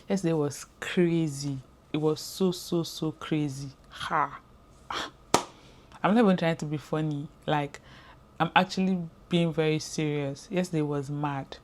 Yesterday was crazy. It was so crazy. Ha. I'm not even trying to be funny. Like, I'm actually being very serious. Yesterday was mad.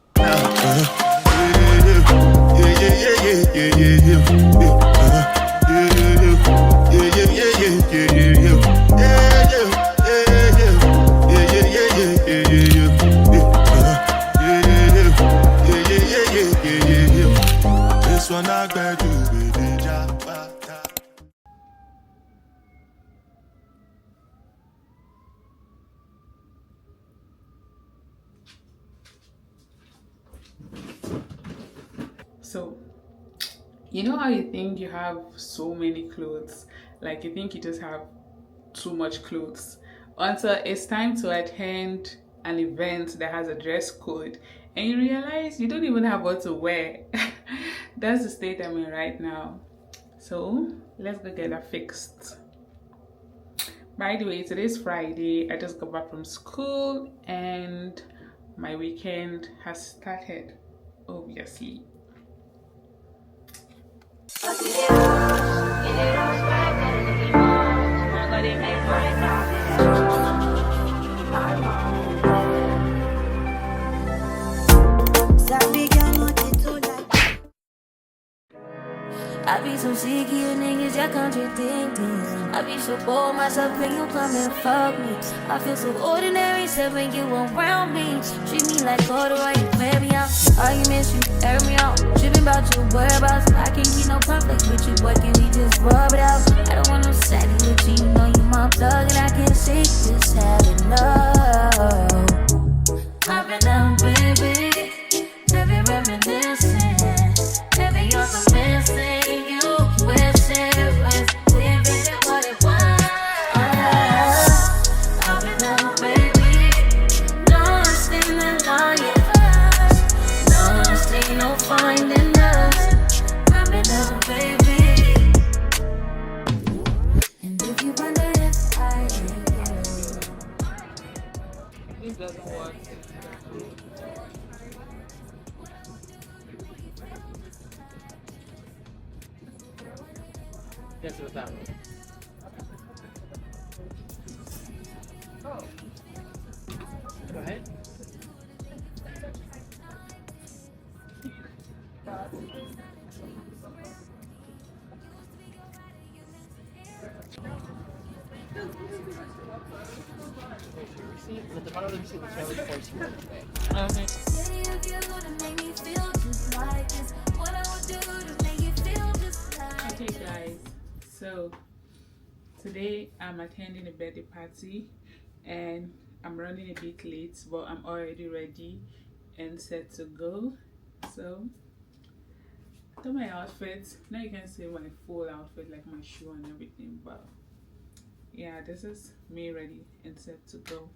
So, you know how you think you have so many clothes? Like, you think you just have too much clothes until it's time to attend an event that has a dress code and you realize you don't even have what to wear. That's the state I'm in right now. So, let's go get that fixed. By the way, today's Friday. I just got back from school and my weekend has started, obviously. I be so sick of you niggas, y'all contradicting. I be so bored myself when you come and fuck me. I feel so ordinary, except when you around me. Treat me like corduroy, you wear me out. Arguments, you air me out. Tripping about your whereabouts. I can't keep no conflict with you, boy, can we just rub it out? I don't want no savvy with you, you know you my plug. And I can't shake this habit, no. I've been down, baby. Baby, reminiscing. Baby, you're so missing. This doesn't work. Yes, what's that? Oh. Go ahead. Okay guys, so today I'm attending a birthday party and I'm running a bit late, but I'm already ready and set to go. So to my outfit, now you can see my full outfit, like my shoe and everything, but yeah, this is me ready and set to go.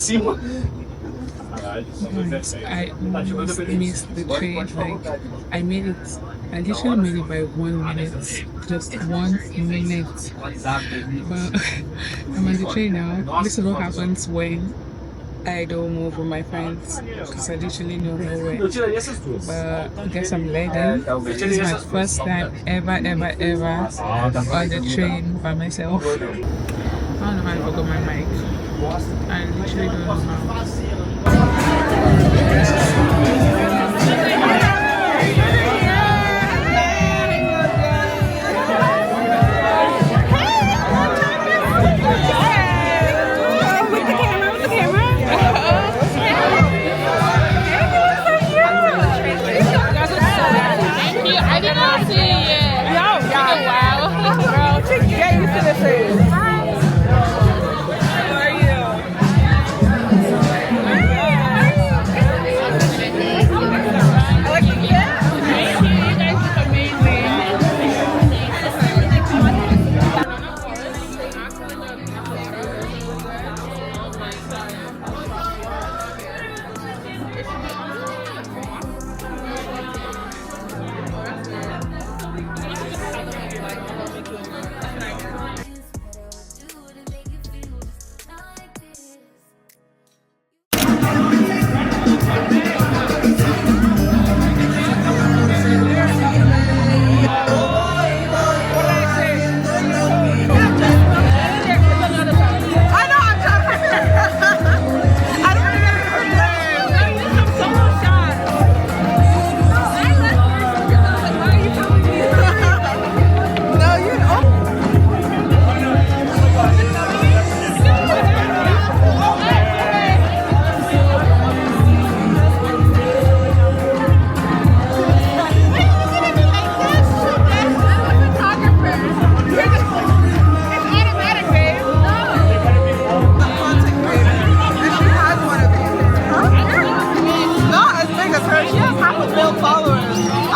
I almost missed the train. Like, I made it, I literally made it by 1 minute, just 1 minute. But I'm on the train now. This is what happens when I don't move with my friends, because I literally know nowhere. But I guess I'm learning. This is my first time ever on the train by myself. I don't know how I forgot my mic. I literally don't know how. I did not see it yet. No, wow. Girl, get used to this. How are you? I like it. Thank you. You guys look amazing.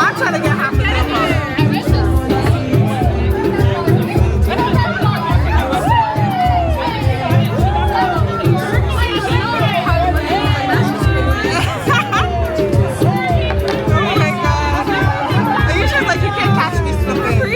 I'm trying to get half the Oh my god. Are you sure like you can't catch me slipping?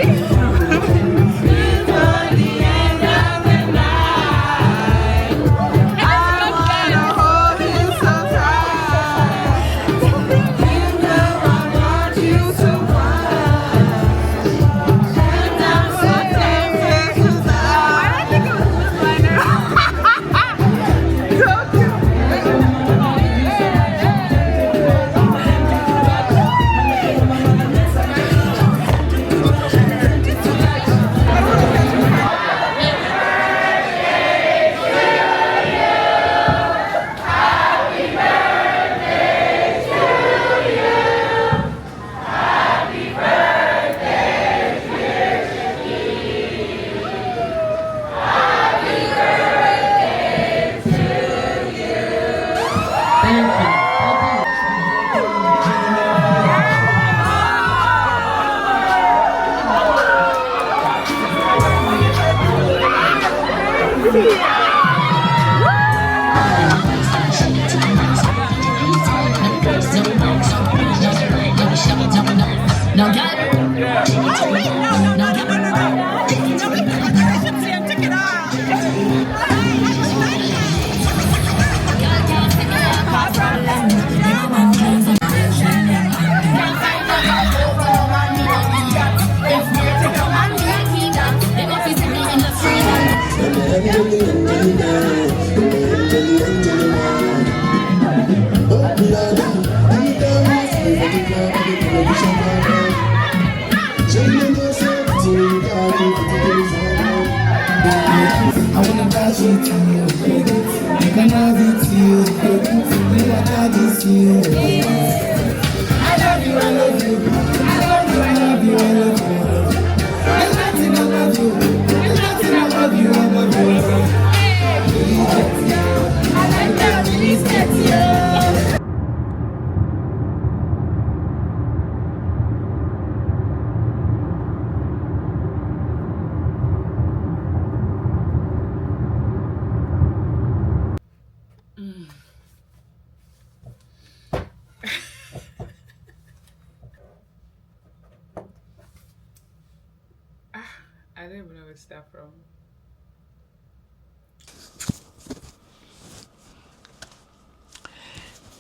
I don't even know where to start from.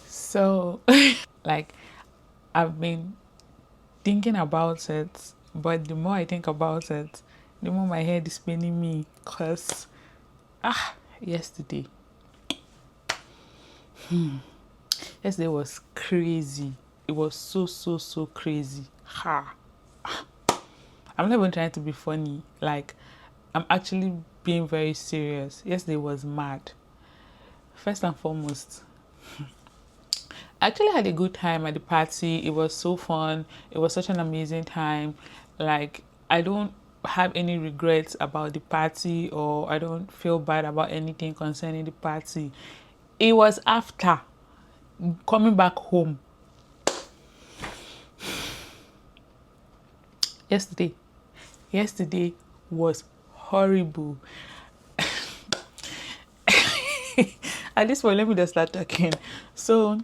So, like, I've been thinking about it, but the more I think about it, the more my head is spinning me. Cause, yesterday, yesterday was crazy. It was so crazy. Ha! I'm not even trying to be funny. Like, I'm actually being very serious. Yesterday was mad. First and foremost, I actually had a good time at the party. It was so fun. It was such an amazing time. Like, I don't have any regrets about the party, or I don't feel bad about anything concerning the party. It was after coming back home yesterday. Yesterday was horrible. At this point, let me just start talking. So,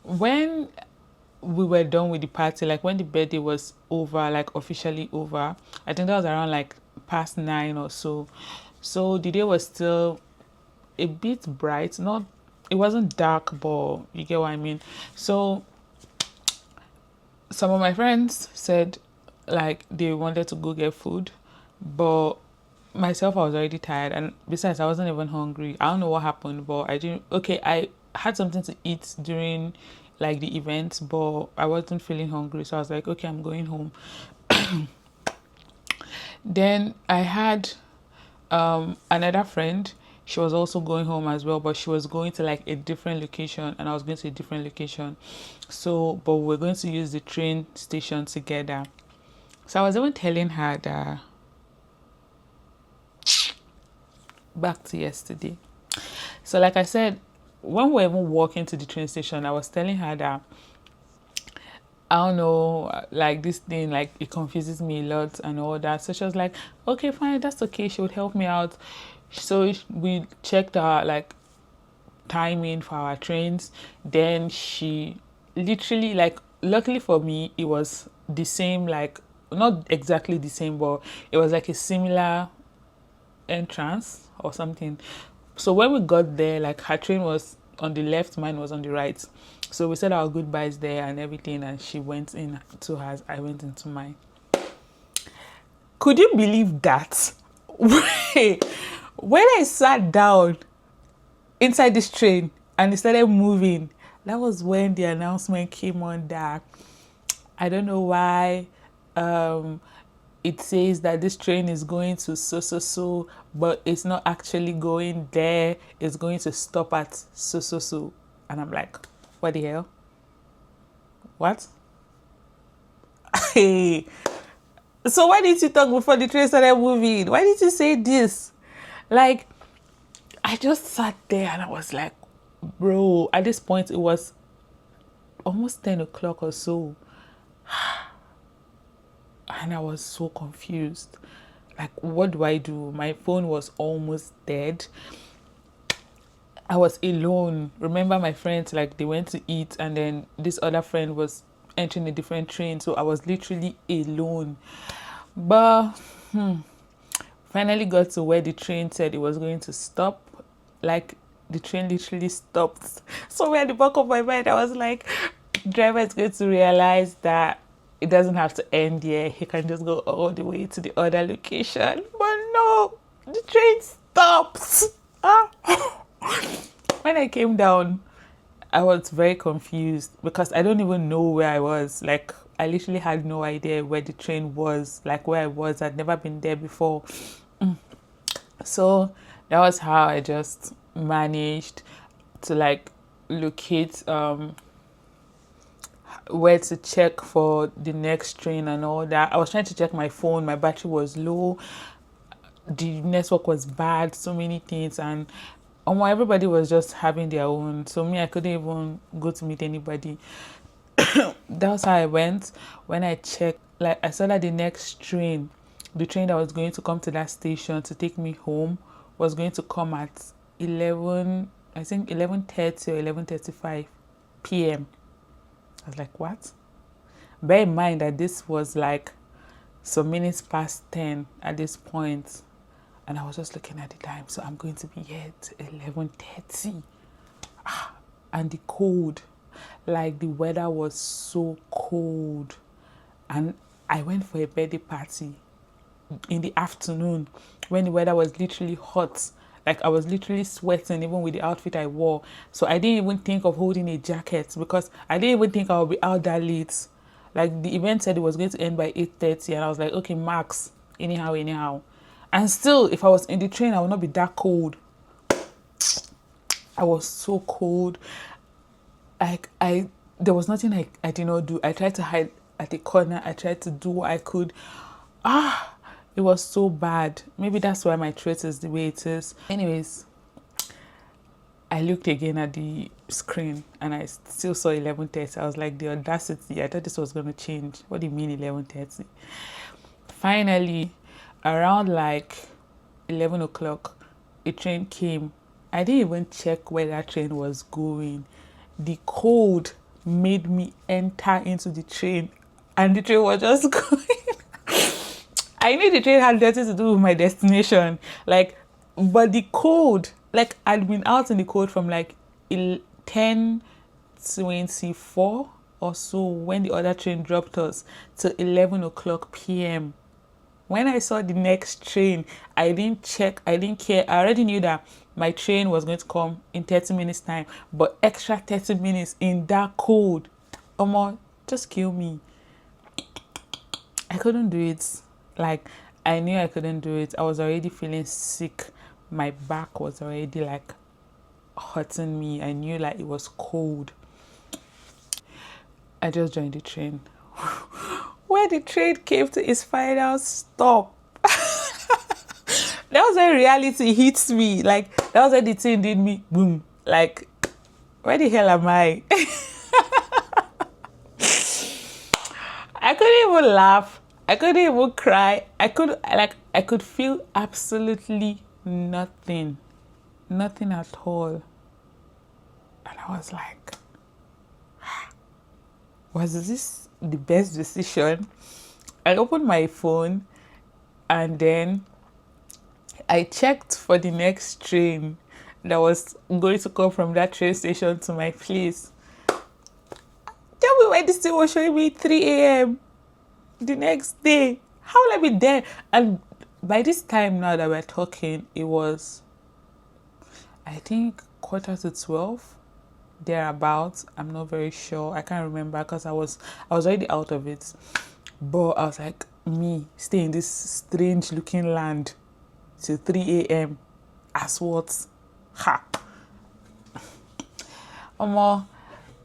when we were done with the party, like when the birthday was over, like officially over, I think that was around like past 9 or so. So the day was still a bit bright. Not, it wasn't dark, but you get what I mean. So some of my friends said like they wanted to go get food, but myself, I was already tired, and besides, I wasn't even hungry. I don't know what happened, but I didn't. Okay, I had something to eat during like the event, but I wasn't feeling hungry, so I was like, okay, I'm going home. Then I had another friend. She was also going home as well, but she was going to like a different location, and I was going to a different location. So, but we're going to use the train station together. So I was even telling her that back to yesterday. So like I said, when we were even walking to the train station, I was telling her that I don't know, like this thing, like it confuses me a lot and all that. So she was like, okay, fine, that's okay. She would help me out. So we checked our like timing for our trains. Then she literally like, luckily for me, it was the same, like not exactly the same, but it was like a similar entrance or something. So when we got there, like her train was on the left, mine was on the right. So we said our goodbyes there and everything, and she went in to hers, I went into mine. Could you believe that? When I sat down inside this train and it started moving, that was when the announcement came on that I don't know why it says that this train is going to so, but it's not actually going there. It's going to stop at so. And I'm like, what the hell? What? Hey. So why didn't you talk before the train started moving? Why did you say this? Like, I just sat there and I was like, bro, at this point it was almost 10 o'clock or so. And I was so confused. Like, what do I do? My phone was almost dead. I was alone. Remember my friends, like they went to eat and then this other friend was entering a different train. So I was literally alone. But finally got to where the train said it was going to stop. Like the train literally stopped. So at the back of my mind, I was like, driver is going to realize that it doesn't have to end here. He can just go all the way to the other location. But no, the train stopped. When I came down, I was very confused because I don't even know where I was. Like, I literally had no idea where the train was, like where I was. I'd never been there before. So that was how I just managed to like locate where to check for the next train and all that. I was trying to check my phone. My battery was low. The network was bad. So many things. And everybody was just having their own. So me, I couldn't even go to meet anybody. That's how I went. When I checked, like I saw that the next train, the train that was going to come to that station to take me home, was going to come at 11, I think 11:30 or 11:35 p.m. I was like, what? Bear in mind that this was like some minutes past 10 at this point. And I was just looking at the time. So I'm going to be here at 11:30. And the cold, like the weather was so cold. And I went for a birthday party in the afternoon when the weather was literally hot. Like I was literally sweating even with the outfit I wore. So I didn't even think of holding a jacket because I didn't even think I would be out that late. Like the event said it was going to end by 8:30 and I was like, okay, max, anyhow. And still, if I was in the train, I would not be that cold. I was so cold. Like there was nothing I did not do. I tried to hide at the corner. I tried to do what I could. It was so bad. Maybe that's why my throat is the way it is. Anyways, I looked again at the screen and I still saw 11:30. I was like, the audacity. I thought this was going to change. What do you mean 11:30? Finally, around like 11 o'clock, a train came. I didn't even check where that train was going. The cold made me enter into the train and the train was just going. I knew the train had nothing to do with my destination. Like, but the cold, like I'd been out in the cold from like 10:24 or so when the other train dropped us to 11 o'clock p.m. When I saw the next train, I didn't check, I didn't care. I already knew that my train was going to come in 30 minutes time, but extra 30 minutes in that cold, just kill me. I couldn't do it. Like, I knew I couldn't do it. I was already feeling sick. My back was already like hurting me. I knew like it was cold. I just joined the train. Where the train came to its final stop. That was when reality hits me. Like, that was when the thing did me boom. Like, where the hell am I? I couldn't even laugh. I couldn't even cry. I could feel absolutely nothing. Nothing at all. And I was like, was this the best decision? I opened my phone and then I checked for the next train that was going to come from that train station to my place. Tell me why this thing was showing me 3 a.m. the next day. How will I be there? And by this time now that we're talking, it was, I think, 11:45, thereabouts. I'm not very sure. I can't remember because I was already out of it. But I was like, me stay in this strange looking land till 3 a.m. as what? Ha!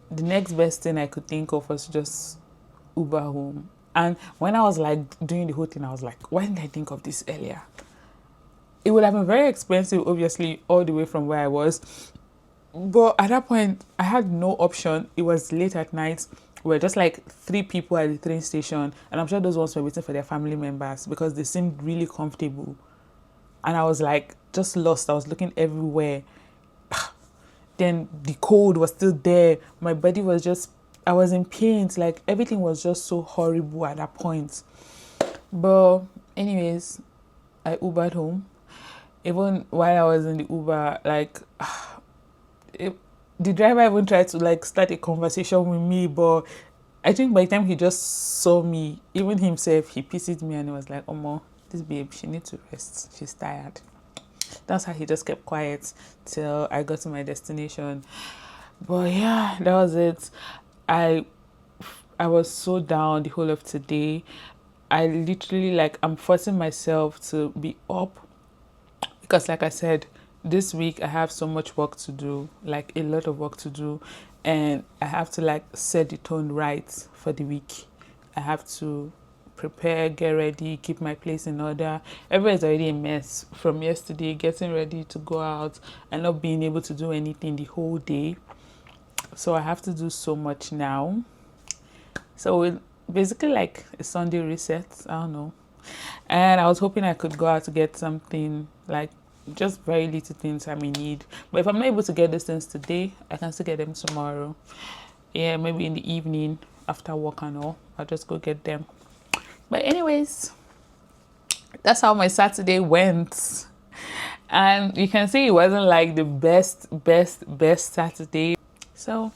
The next best thing I could think of was just Uber home. And when I was like doing the whole thing, I was like, why didn't I think of this earlier? It would have been very expensive, obviously, all the way from where I was. But at that point, I had no option. It was late at night. We were just like 3 people at the train station. And I'm sure those ones were waiting for their family members because they seemed really comfortable. And I was like, just lost. I was looking everywhere. Then the cold was still there. My body was just, I was in pain. Like everything was just so horrible at that point. But anyways, I Ubered home. Even while I was in the Uber, like, the driver even tried to like start a conversation with me, but I think by the time he just saw me, even himself, he pitied me and he was like, Omo, this babe, she needs to rest. She's tired. That's how he just kept quiet till I got to my destination. But yeah, that was it. I was so down the whole of today. I literally, like, I'm forcing myself to be up because, like I said, this week I have so much work to do, like a lot of work to do, and I have to like set the tone right for the week. I have to prepare, get ready, keep my place in order. Everywhere's already a mess from yesterday, getting ready to go out and not being able to do anything the whole day. So I have to do so much now. So it basically like a Sunday reset, I don't know. And I was hoping I could go out to get something, like just very little things I may need. But if I'm not able to get these things today, I can still get them tomorrow. Yeah, maybe in the evening after work and all, I'll just go get them. But anyways, that's how my Saturday went. And you can see it wasn't like the best Saturday. So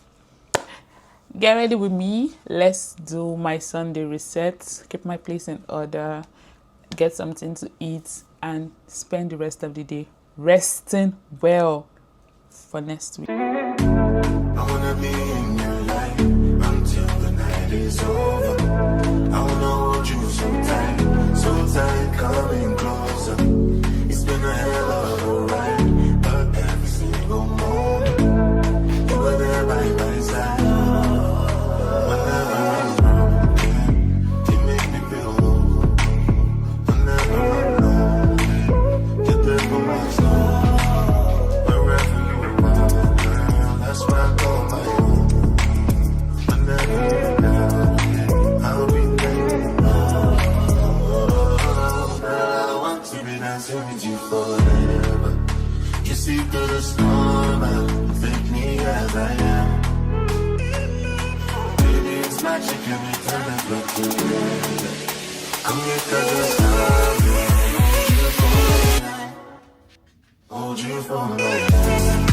get ready with me. Let's do my Sunday reset, keep my place in order, get something to eat, and spend the rest of the day resting well for next week. I wanna be in your life until the night is over. I wanna hold you so tight, coming closer. It's been a hell of a ride, but every single moment you were there by my side. Whenever I'm broken, you make me feel low. Whenever I'm low, you're there for my soul. Wherever you are, girl, that's where I call my home. Whenever you're down, I'll be there. Girl, I want to be dancing with you forever. You see through the storm, take me as I am. Baby, it's magic, every time I look together. Come here, 'cause it's time. Hold you for a moment.